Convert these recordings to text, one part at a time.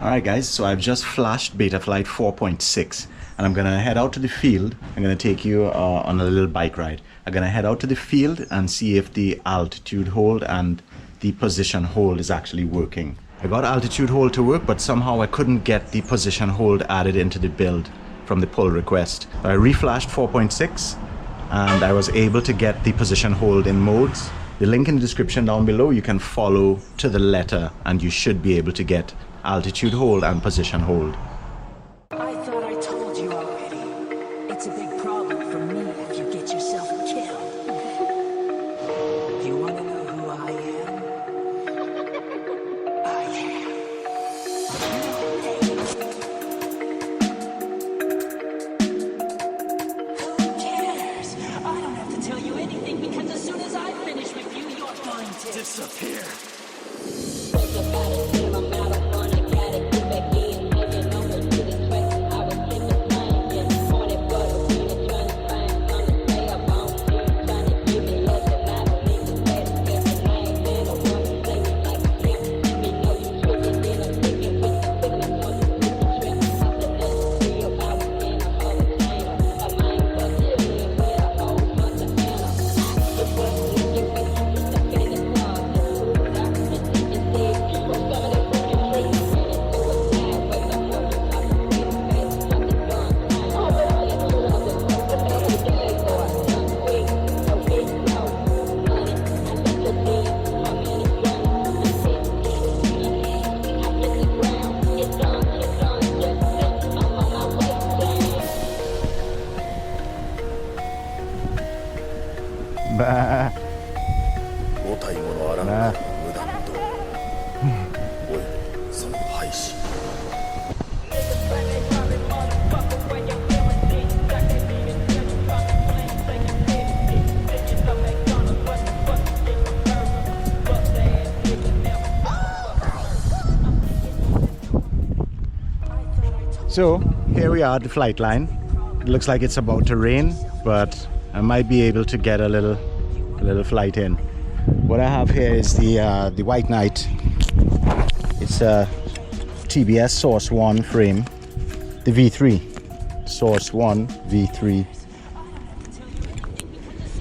Alright guys, so I've just flashed Betaflight 4.6 and I'm gonna head out to the field. I'm gonna take you on a little bike ride. I'm gonna head out to the field and see if the altitude hold and the position hold is actually working. I got altitude hold to work, but somehow I couldn't get the position hold added into the build from the pull request. I reflashed 4.6 and I was able to get the position hold in modes. The link in the description down below, you can follow to the letter and you should be able to get altitude hold and position hold. I thought I told you already. It's a big problem for me if you get yourself killed. You wanna know who I am? I am. Who cares? I don't have to tell you anything because as soon as I finish with you, you're going to disappear. So here we are at the flight line. It looks like it's about to rain, but I might be able to get a little flight in. What I have here is the White Knight. It's a TBS Source 1 frame, the V3, Source 1 V3.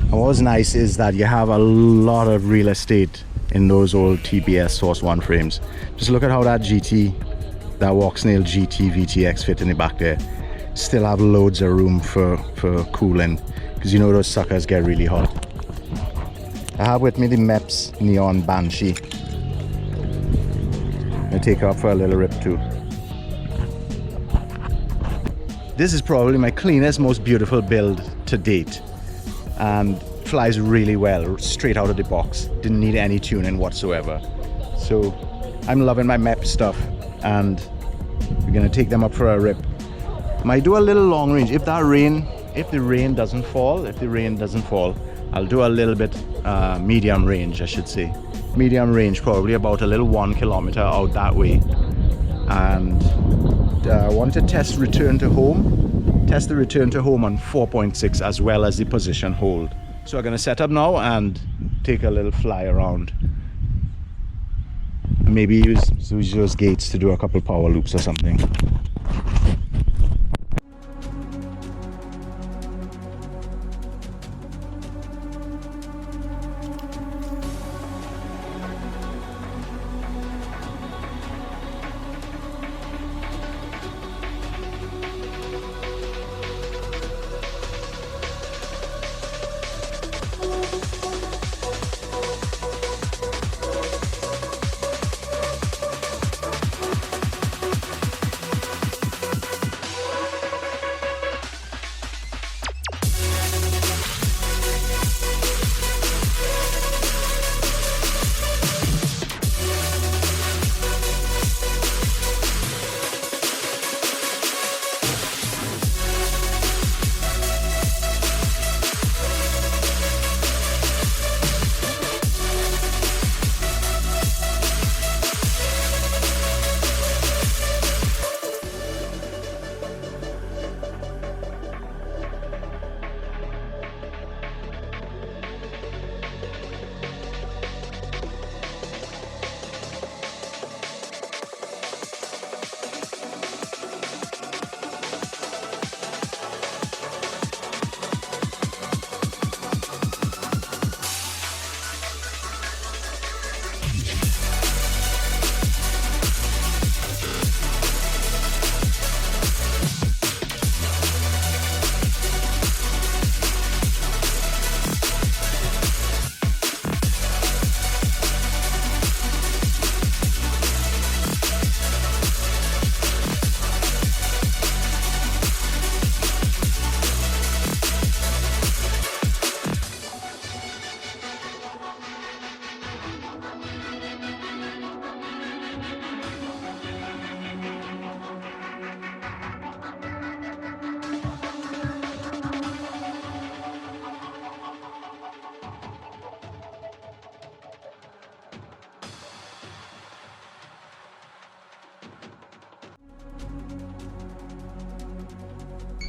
And what was nice is that you have a lot of real estate in those old TBS Source 1 frames. Just look at how that GT, that Walksnail GT VTX fit in the back there. Still have loads of room for cooling, because you know those suckers get really hot. I have with me the MEPS Neon Banshee. I'm gonna take her up for a little rip too. This is probably my cleanest, most beautiful build to date, and flies really well straight out of the box. Didn't need any tuning whatsoever. So I'm loving my MEPS stuff, and we're gonna take them up for a rip. Might do a little long range if the rain doesn't fall. I'll do a little bit medium range, I should say. Medium range, probably about a little 1 kilometer out that way. And I want to test return to home. Test the return to home on 4.6 as well as the position hold. So I'm gonna set up now and take a little fly around. Maybe use those gates to do a couple power loops or something.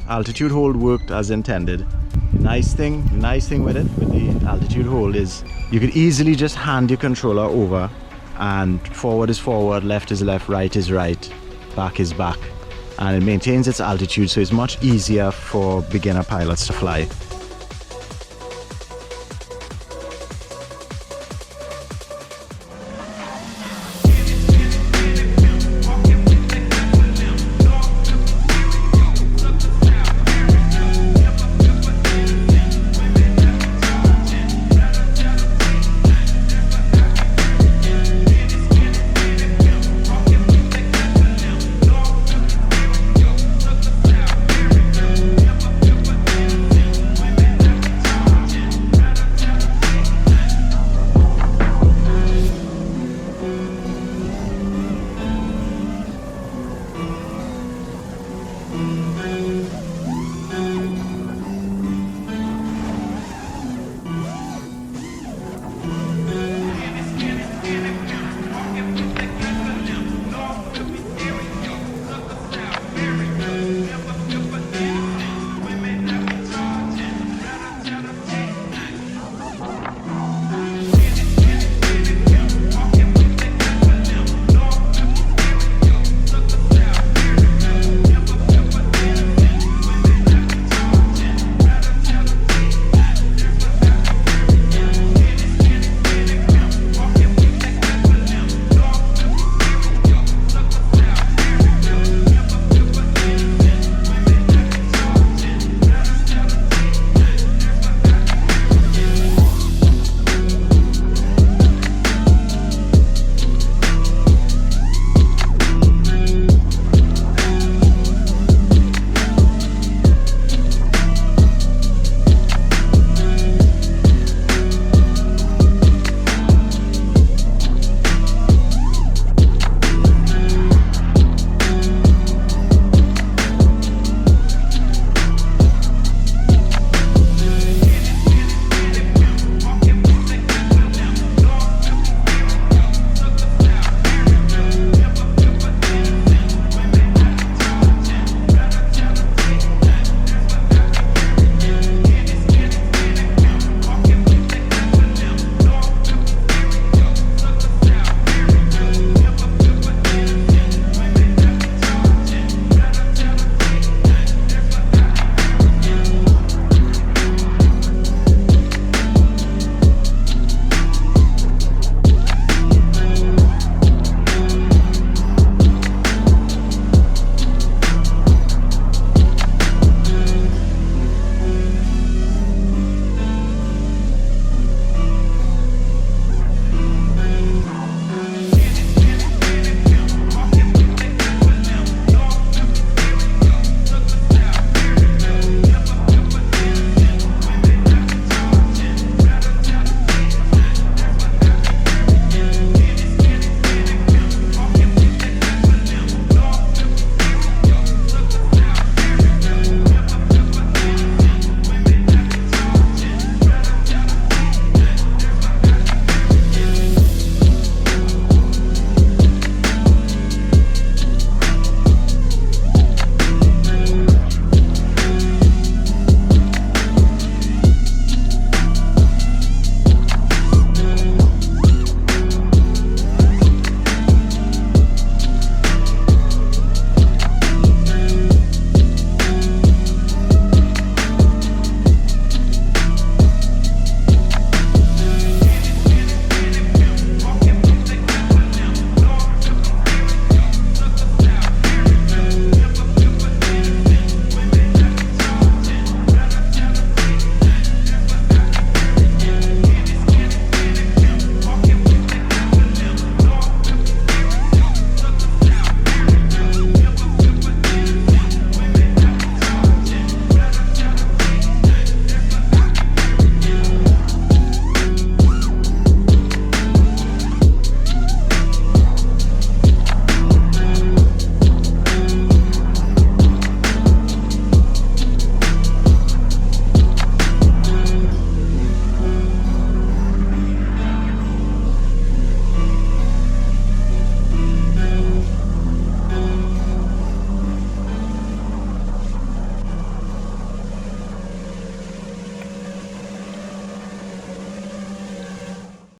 altitude hold worked as intended. Nice thing with it, with the altitude hold, is you could easily just hand your controller over and forward is forward, left is left, right is right, back is back, and it maintains its altitude, so it's much easier for beginner pilots to fly.